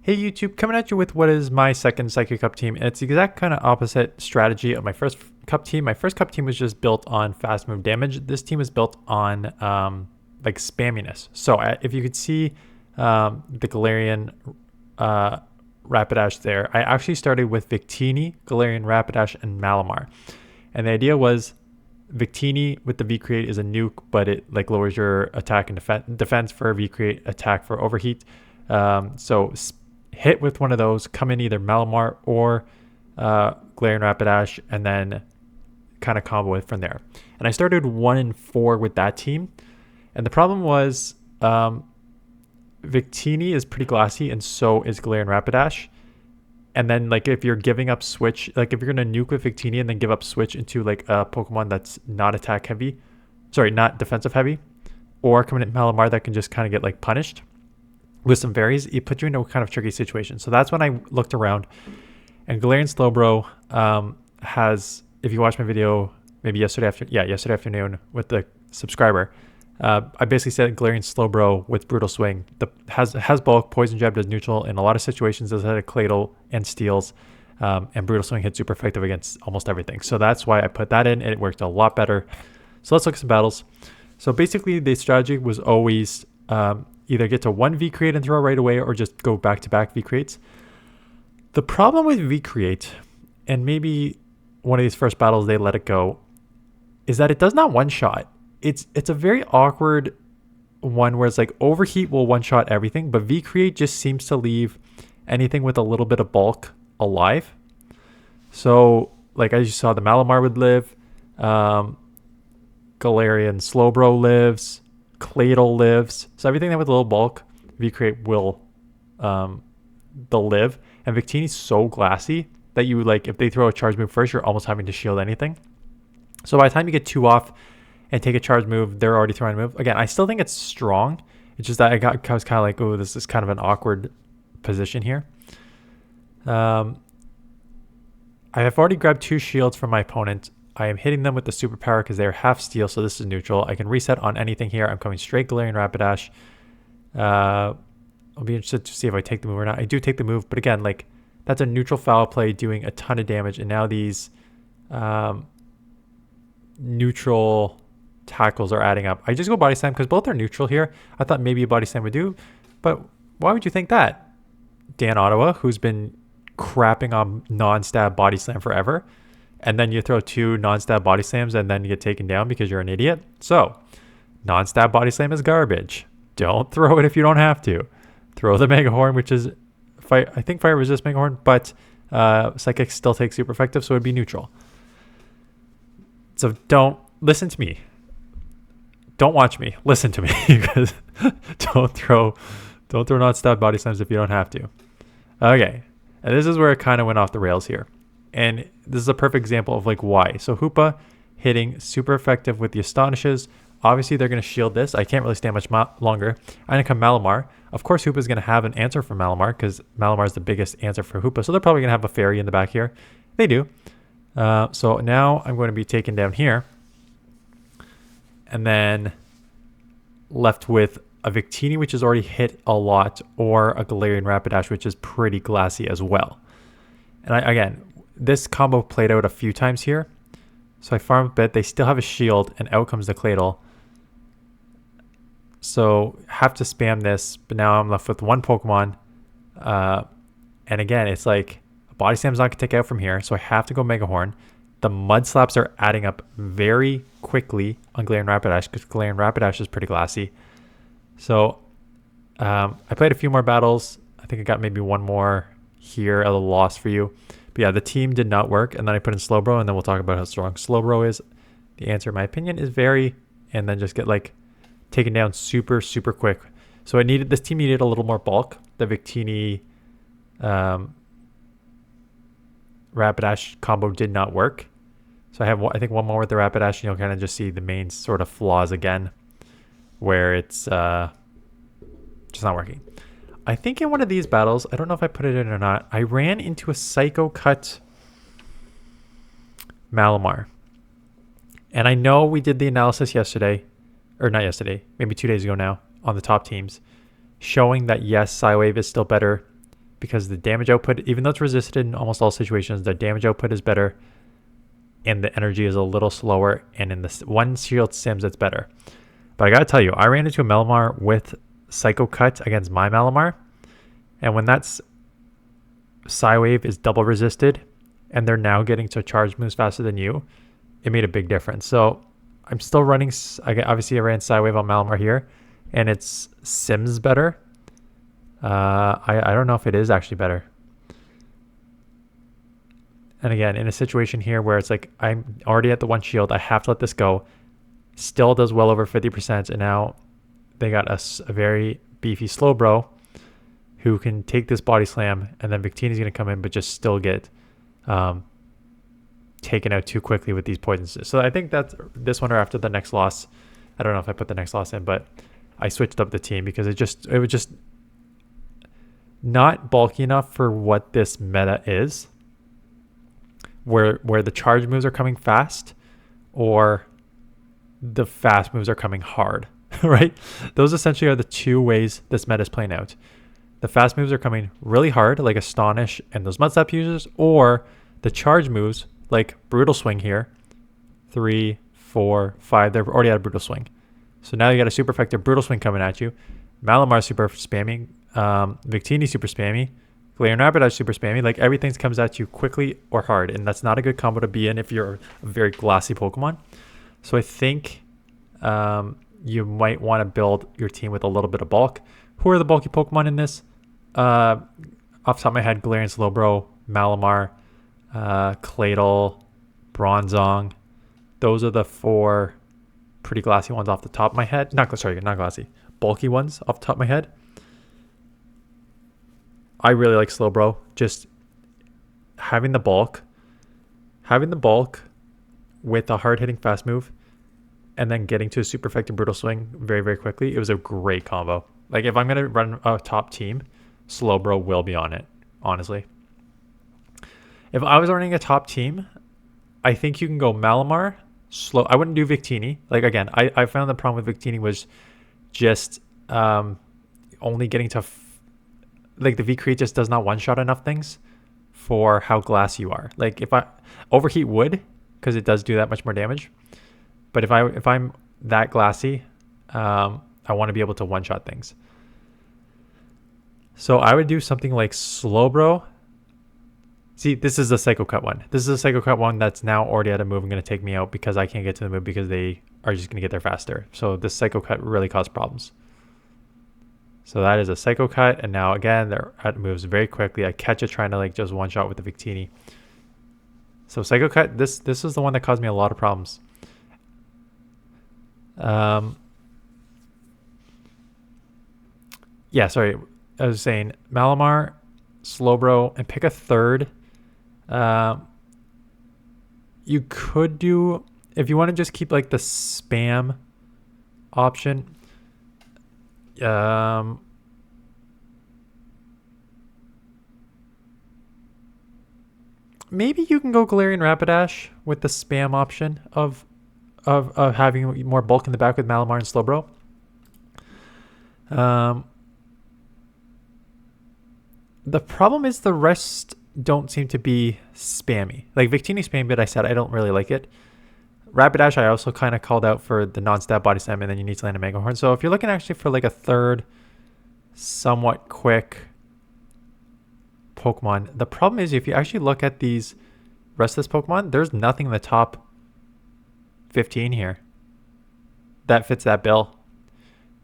Hey YouTube, coming at you with what is my second Psychic Cup team. It's the exact kind of opposite strategy of my first Cup team. My first Cup team was just built on fast move damage. This team is built on like spamminess. So if you could see the Galarian Rapidash there, I actually started with Victini, Galarian Rapidash, and Malamar. And the idea was Victini with the V-Create is a nuke, but it like lowers your attack and defense for V-Create, attack for overheat. So hit with one of those, come in either Malamar or Galarian Rapidash, and then kind of combo it from there. And I started 1-4 with that team. And the problem was Victini is pretty glassy, and so is Galarian Rapidash. And then like if you're giving up switch, like if you're going to nuke with Victini and then give up switch into like a Pokemon that's not attack heavy, sorry, not defensive heavy, or come in at Malamar that can just kind of get like punished with some fairies, it puts you into a kind of tricky situation. So that's when I looked around, and Galarian SLOWBRO has, if you watch my video maybe yesterday afternoon with the subscriber, I basically said Galarian SLOWBRO with Brutal Swing has bulk, Poison Jab does neutral in a lot of situations, does have a claydol and steals, and Brutal Swing hits super effective against almost everything. So that's why I put that in, and it worked a lot better. So let's look at some battles. So basically the strategy was always either get to one V-Create and throw right away, or just go back-to-back V-Creates. The problem with V-Create, and maybe one of these first battles they let it go, is that it does not one-shot. It's a very awkward one where it's like Overheat will one-shot everything, but V-Create just seems to leave anything with a little bit of bulk alive. So like as you saw, the Malamar would live, Galarian SLOWBRO lives, claydol lives, so everything that with a little bulk V-Create will they'll live. And Victini's so glassy that you like if they throw a charge move first, you're almost having to shield anything. So by the time you get 2 off and take a charge move, they're already throwing a move. Again, I still think it's strong. It's just that I was kind of like, oh, this is kind of an awkward position here. I have already grabbed 2 shields from my opponent. I am hitting them with the superpower because they're half steel, so this is neutral. I can reset on anything here. I'm coming straight Galarian Rapidash. I'll be interested to see if I take the move or not. I do take the move, but again, like that's a neutral foul play doing a ton of damage, and now these neutral tackles are adding up. I just go body slam because both are neutral here. I thought maybe a body slam would do, but why would you think that? Dan Ottawa, who's been crapping on non-stab body slam forever, and then you throw 2 non-stab body slams and then you get taken down because you're an idiot. So non-stab body slam is garbage. Don't throw it if you don't have to. Throw the Mega Horn, which is I think fire resist Mega Horn, but Psychic still takes super effective, so it'd be neutral. So don't listen to me. Don't watch me. Listen to me, because don't throw non-stab body slams if you don't have to. Okay, and this is where it kind of went off the rails here. And this is a perfect example of like why. So Hoopa hitting super effective with the Astonishes. Obviously, they're going to shield this. I can't really stand much longer. I'm going to come Malamar. Of course, Hoopa is going to have an answer for Malamar because Malamar is the biggest answer for Hoopa. So they're probably going to have a fairy in the back here. They do. So now I'm going to be taken down here. And then left with a Victini, which has already hit a lot, or a Galarian Rapidash, which is pretty glassy as well. And again, this combo played out a few times here. So I farm a bit. They still have a shield, and out comes the claydol. So have to spam this, but now I'm left with 1 Pokemon. And again, it's like a body slam's not going to take out from here, so I have to go Mega Horn. The mud slaps are adding up very quickly on Galarian Rapidash because Galarian Rapidash is pretty glassy. So I played a few more battles. I think I got maybe 1 more here, a little loss for you. But yeah, the team did not work. And then I put in SLOWBRO, and then we'll talk about how strong SLOWBRO is. The answer, in my opinion, is very, and then just get like taken down super, super quick. So this team needed a little more bulk. The Victini Rapidash combo did not work. So I have, I think, 1 more with the Rapidash, and you'll kind of just see the main sort of flaws again, where it's just not working. I think in one of these battles, I don't know if I put it in or not, I ran into a Psycho Cut Malamar. And I know we did the analysis yesterday, or not yesterday, maybe 2 days ago now, on the top teams, showing that yes, Psywave is still better because the damage output, even though it's resisted in almost all situations, the damage output is better and the energy is a little slower, and in the one shield sims it's better. But I gotta tell you, I ran into a Malamar with Psycho Cut against my Malamar, and when that's Psywave is double resisted and they're now getting to charge moves faster than you, it made a big difference. So I'm still running, obviously I ran Psywave on Malamar here, and it's sims better. I don't know if it is actually better. And again, in a situation here where it's like I'm already at the one shield, I have to let this go. Still does well over 50%, and now they got a very beefy SLOWBRO who can take this body slam, and then Victini's going to come in but just still get taken out too quickly with these poisons. So I think that's this one or after the next loss. I don't know if I put the next loss in, but I switched up the team because it was just not bulky enough for what this meta is, where the charge moves are coming fast or the fast moves are coming hard, right? Those essentially are the two ways this meta is playing out. The fast moves are coming really hard, like Astonish and those Mudslap users, or the charge moves, like Brutal Swing here, 3, 4, 5, they're already at a Brutal Swing. So now you got a super effective Brutal Swing coming at you. Malamar super spamming, Victini super spammy, Galarian Rapidash super spammy. Like everything comes at you quickly or hard, and that's not a good combo to be in if you're a very glassy Pokemon. So I think you might want to build your team with a little bit of bulk. Who are the bulky Pokemon in this? Off the top of my head, Galarian, SLOWBRO, Malamar, claydol, Bronzong. Those are the 4 pretty glassy ones off the top of my head. Not glassy. Bulky ones off the top of my head. I really like SLOWBRO. Just having the bulk with a hard-hitting fast move, and then getting to a super effective Brutal Swing very, very quickly. It was a great combo. Like if I'm going to run a top team, SLOWBRO will be on it, honestly. If I was running a top team, I think you can go Malamar, I wouldn't do Victini. Like again, I found the problem with Victini was just only getting to like the V-Create just does not one-shot enough things for how glass you are. Like if I Overheat would, because it does do that much more damage. But if I'm that glassy, I want to be able to one-shot things. So I would do something like SLOWBRO. See, this is a Psycho Cut one. This is a Psycho Cut one that's now already at a move and going to take me out because I can't get to the move because they are just going to get there faster. So this Psycho Cut really caused problems. So that is a Psycho Cut, and now again they're at moves very quickly. I catch it trying to like just one shot with the Victini. So Psycho Cut, this is the one that caused me a lot of problems. Yeah, sorry. I was saying Malamar, SLOWBRO, and pick a third. You could do, if you want to just keep like the spam option. Maybe you can go Galarian Rapidash with the spam option of having more bulk in the back with Malamar and SLOWBRO. The problem is the rest don't seem to be spammy. Like Victini spam bit, I said I don't really like it. Rapidash, I also kind of called out for the non-stab body slam, and then you need to land a Mega Horn. So if you're looking actually for like a third, somewhat quick Pokemon, the problem is if you actually look at these rest of this Pokemon, there's nothing in the top 15 here that fits that bill.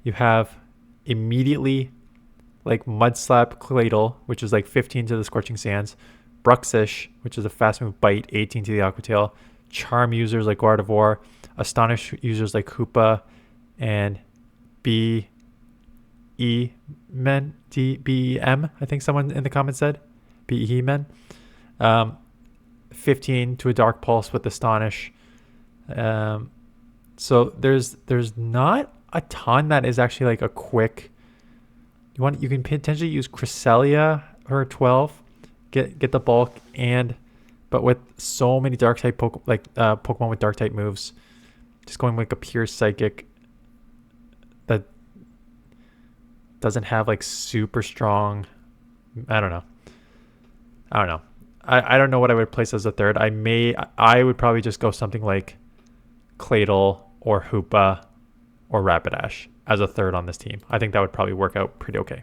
You have immediately like Mudslap Claydol, which is like 15 to the Scorching Sands, Bruxish, which is a fast move bite, 18 to the Aqua Tail, Charm users like Gardevoir, Astonish users like Hoopa, and B-E-M, I think someone in the comments said. B-E-Men. 15 to a Dark Pulse with Astonish. So there's not a ton that is actually like a quick. You can potentially use Cresselia or 12, get the bulk, but with so many dark type Pokemon with dark type moves, just going like a pure psychic that doesn't have like super strong I don't know. I don't know. I don't know what I would place as a third. I would probably just go something like Claydol or Hoopa or Rapidash as a third on this team. I think that would probably work out pretty okay.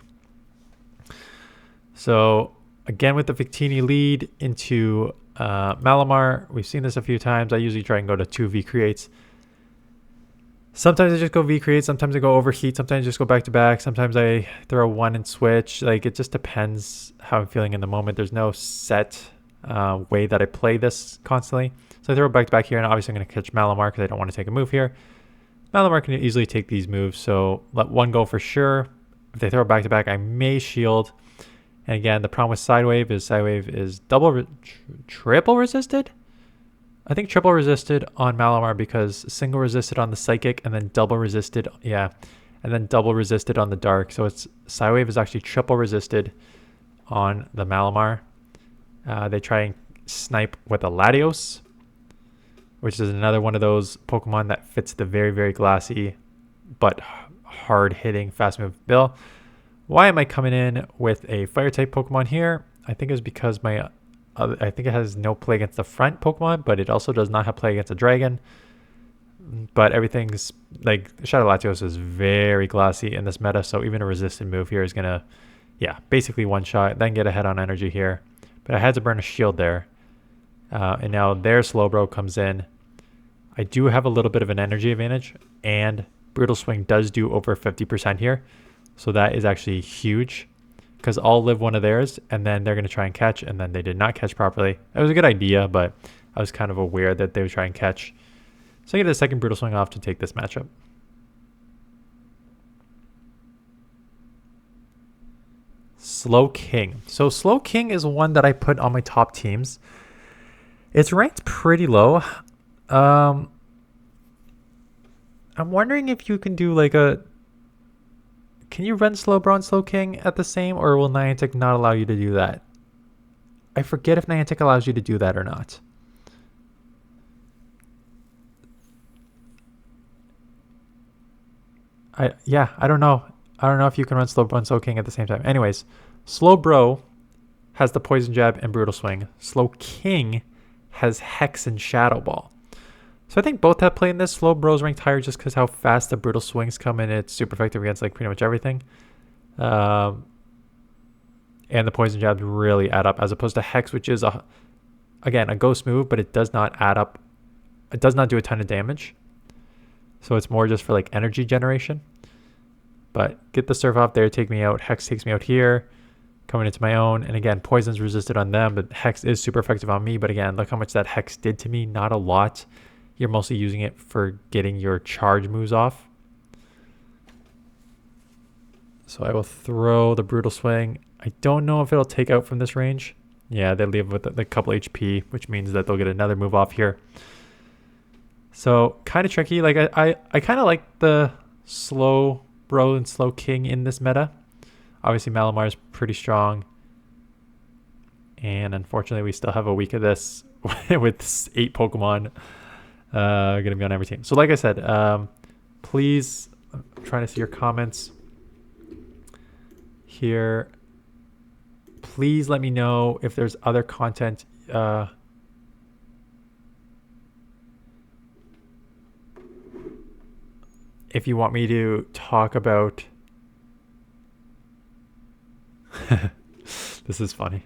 So again, with the Victini lead into Malamar, we've seen this a few times. I usually try and go to 2 V creates. Sometimes I just go V create, sometimes I go overheat, sometimes I just go back to back, sometimes I throw 1 and switch. Like, it just depends how I'm feeling in the moment. There's no set way that I play this constantly. So I throw back to back here, and obviously I'm going to catch Malamar because I don't want to take a move here. Malamar can easily take these moves, so let 1 go for sure. If they throw back to back, I may shield. And again, the problem with Sidewave is triple resisted? I think triple resisted on Malamar because single resisted on the Psychic and then double resisted, and then double resisted on the Dark. So it's Psywave is actually triple resisted on the Malamar. They try and snipe with a Latios, which is another one of those Pokemon that fits the very, very glassy but hard-hitting fast move bill. Why am I coming in with a Fire-type Pokemon here? I think it's because I think it has no play against the front Pokemon, but it also does not have play against a dragon. But everything's like Shadow Latios is very glassy in this meta, so even a resistant move here is gonna, basically one shot, then get ahead on energy here. But I had to burn a shield there, and now their Slowbro comes in. I do have a little bit of an energy advantage, and Brutal Swing does do over 50% here, so that is actually huge. Because I'll live one of theirs, and then they're going to try and catch, and then they did not catch properly. It was a good idea, but I was kind of aware that they would try and catch. So I get a second Brutal Swing off to take this matchup. Slowking. So Slowking is one that I put on my top teams. It's ranked pretty low. I'm wondering if you can do like a... Can you run Slowbro and Slowking at the same, or will Niantic not allow you to do that? I forget if Niantic allows you to do that or not. I don't know. I don't know if you can run Slowbro and Slowking at the same time. Anyways, Slowbro has the Poison Jab and Brutal Swing. Slowking has Hex and Shadow Ball. So I think both have play in this. Slowbro's ranked higher just because how fast the Brutal Swings come in. It's super effective against like pretty much everything. And the Poison Jabs really add up, as opposed to Hex, which is, again, a ghost move, but it does not add up. It does not do a ton of damage. So it's more just for like energy generation. But get the Surf off there, take me out. Hex takes me out here, coming into my own. And again, Poison's resisted on them, but Hex is super effective on me. But again, look how much that Hex did to me. Not a lot. You're mostly using it for getting your charge moves off. So I will throw the Brutal Swing. I don't know if it'll take out from this range. Yeah, they leave with a couple HP, which means that they'll get another move off here. So kind of tricky. Like I kind of like the Slowbro and Slowking in this meta. Obviously Malamar is pretty strong. And unfortunately we still have a week of this with 8 Pokemon. Gonna be on every team. So like I said, please, I'm trying to see your comments here. Please let me know if there's other content if you want me to talk about. This is funny.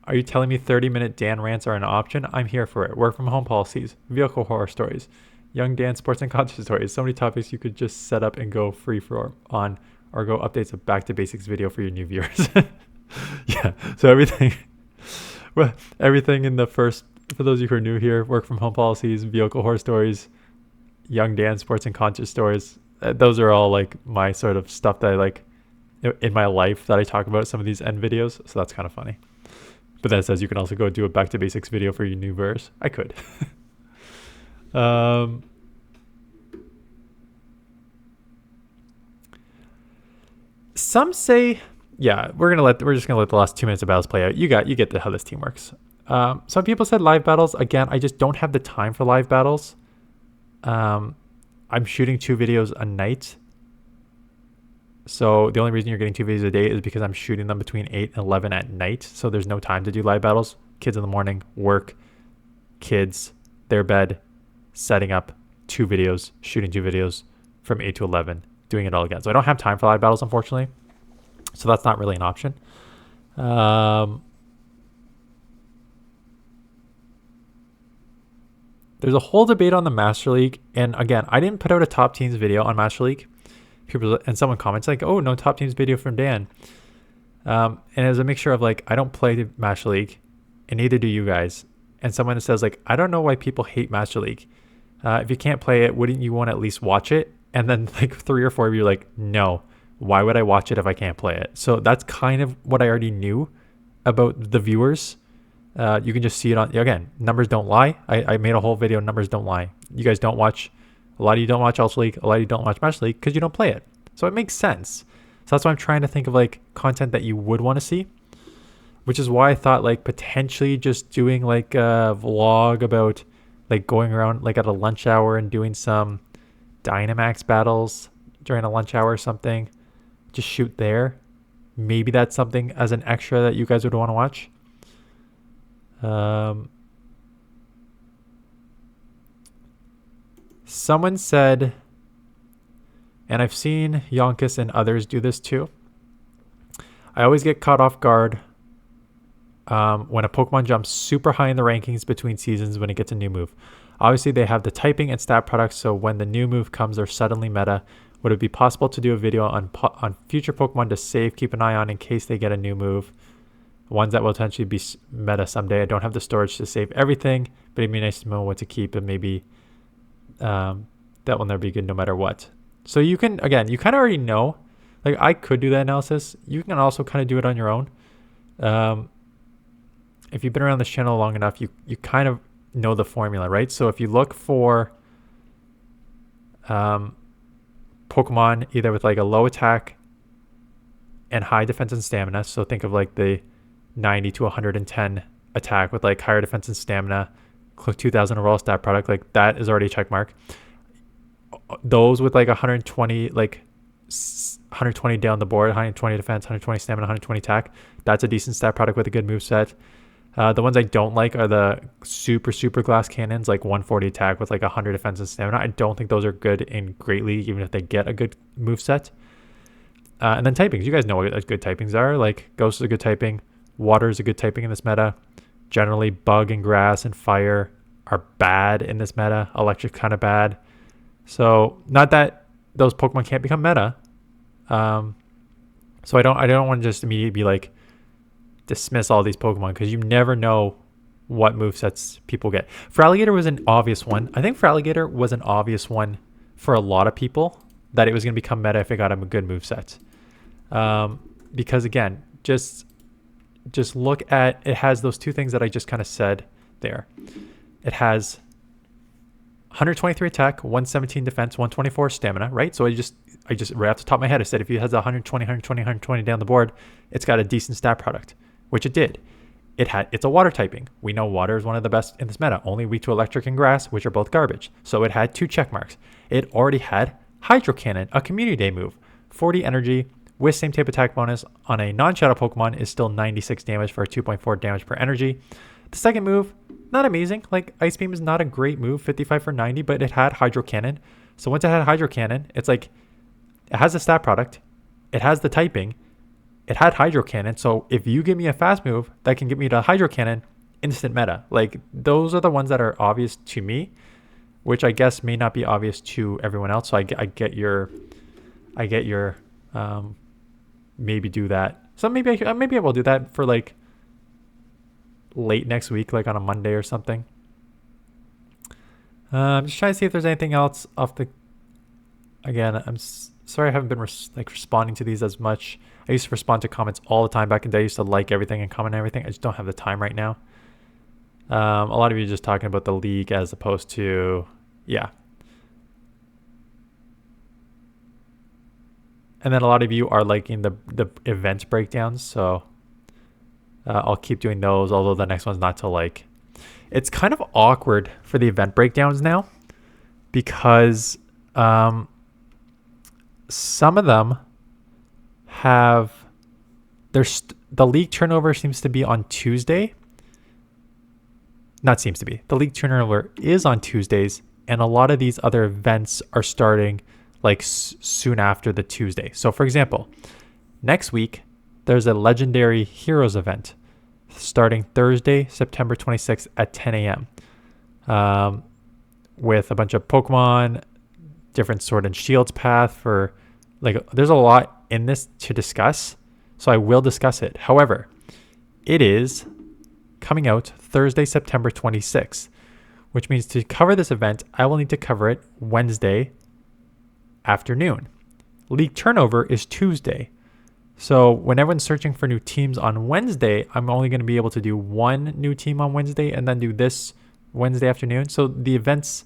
Are you telling me 30-minute Dan rants are an option? I'm here for it. Work from home policies, vehicle horror stories, young Dan sports and concert stories. So many topics you could just set up and go free for on, or go updates a back to basics video for your new viewers. Yeah. So everything in the first, for those of you who are new here, work from home policies, vehicle horror stories, young Dan sports and concert stories. Those are all like my sort of stuff that I like in my life that I talk about some of these end videos. So that's kind of funny. But that says you can also go do a back to basics video for your new viewers. I could. Some say, we're just gonna let the last 2 minutes of battles play out. You get how this team works. Some people said live battles. Again, I just don't have the time for live battles. I'm shooting 2 videos a night. So the only reason you're getting 2 videos a day is because I'm shooting them between 8 and 11 at night. So there's no time to do live battles. Kids in the morning, work, kids, their bed, setting up 2 videos, shooting 2 videos from 8 to 11, doing it all again. So I don't have time for live battles, unfortunately. So that's not really an option. There's a whole debate on the Master League. And again, I didn't put out a top teams video on Master League. People, and someone comments like, oh, no top teams video from Dan. And it was a mixture of like, I don't play the Master League and neither do you guys. And someone says like, I don't know why people hate Master League. If you can't play it, wouldn't you want to at least watch it? And then like 3 or 4 of you are like, no, why would I watch it if I can't play it? So that's kind of what I already knew about the viewers. You can just see it on, again, numbers don't lie. I made a whole video, numbers don't lie. You guys don't watch, a lot of you don't watch Ultra League, a lot of you don't watch Master League because you don't play it. So it makes sense. So that's why I'm trying to think of like content that you would want to see, which is why I thought like potentially just doing like a vlog about like going around like at a lunch hour and doing some Dynamax battles during a lunch hour or something. Just shoot there. Maybe that's something as an extra that you guys would want to watch. Someone said, and I've seen Yonkis and others do this too, I always get caught off guard when a Pokemon jumps super high in the rankings between seasons when it gets a new move. Obviously, they have the typing and stat products, so when the new move comes, they're suddenly meta. Would it be possible to do a video on future Pokemon to save, keep an eye on in case they get a new move? Ones that will potentially be meta someday. I don't have the storage to save everything, but it'd be nice to know what to keep, and maybe that will never be good no matter what. So you can, again, you kind of already know. Like I could do that analysis. You can also kind of do it on your own. If you've been around this channel long enough, you kind of know the formula, right? So if you look for Pokemon either with like a low attack and high defense and stamina, so think of like the 90 to 110 attack with like higher defense and stamina, 2000 overall stat product, like that is already a check mark. Those with like 120, like 120 down the board, 120 defense, 120 stamina, 120 attack, that's a decent stat product with a good move set. The ones I don't like are the super glass cannons, like 140 attack with like 100 defense and stamina. I don't think those are good in Great League, even if they get a good move set. And then typings. You guys know what good typings are. Like Ghost is a good typing. Water is a good typing in this meta. Generally, Bug and Grass and Fire are bad in this meta. Electric kind of bad. So not that those Pokemon can't become meta. So I don't want to just immediately be like, dismiss all these Pokemon, because you never know what movesets people get. Feraligatr was an obvious one. I think Feraligatr was an obvious one for a lot of people, that it was going to become meta if it got him a good moveset. Because again, just look at, it has those two things that I just kind of said there. It has 123 attack, 117 defense, 124 stamina, right? So I just right off the top of my head, I said if it has 120 down the board, it's got a decent stat product, which it did. It's a water typing. We know water is one of the best in this meta, only weak to electric and grass, which are both garbage. So it had 2 check marks. It already had Hydro Cannon, a community day move. 40 energy with same type attack bonus on a non-shadow Pokemon is still 96 damage for a 2.4 damage per energy. The second move, not amazing. Like Ice Beam is not a great move, 55 for 90, but it had Hydro Cannon. So once it had Hydro Cannon, it's like, it has a stat product, it has the typing, it had Hydro Cannon. So if you give me a fast move that can get me to Hydro Cannon, instant meta. Like those are the ones that are obvious to me, which I guess may not be obvious to everyone else. So I get your maybe do that. So maybe I will do that for like late next week, like on a Monday or something. I'm just trying to see if there's anything else off the. Again, I'm sorry I haven't been responding to these as much. I used to respond to comments all the time back in the day. I used to like everything and comment everything. I just don't have the time right now. A lot of you are just talking about the league as opposed to, yeah. And then a lot of you are liking the event breakdowns, so I'll keep doing those, although the next one's not till like. It's kind of awkward for the event breakdowns now, because some of them have the league turnover seems to be on Tuesday. Not seems to be. The league turnover is on Tuesdays, and a lot of these other events are starting like soon after the Tuesday. So for example, next week there's a legendary heroes event starting Thursday, September 26th at 10 a.m. With a bunch of Pokemon, different Sword and Shields path for like, there's a lot in this to discuss. So I will discuss it. However, it is coming out Thursday, September 26th, which means to cover this event, I will need to cover it Wednesday afternoon. League turnover is Tuesday. So when everyone's searching for new teams on Wednesday, I'm only going to be able to do one new team on Wednesday and then do this Wednesday afternoon. So the event's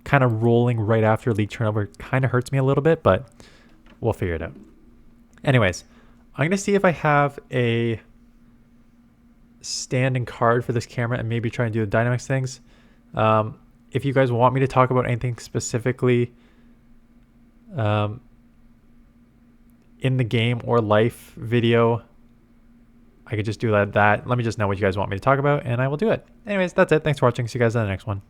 kind of rolling right after league turnover kind of hurts me a little bit, but we'll figure it out. Anyways, I'm going to see if I have a standing card for this camera and maybe try and do the dynamics things. If you guys want me to talk about anything specifically in the game or life video, I could just do that. Let me just know what you guys want me to talk about and I will do it. Anyways, that's it. Thanks for watching. See you guys in the next one.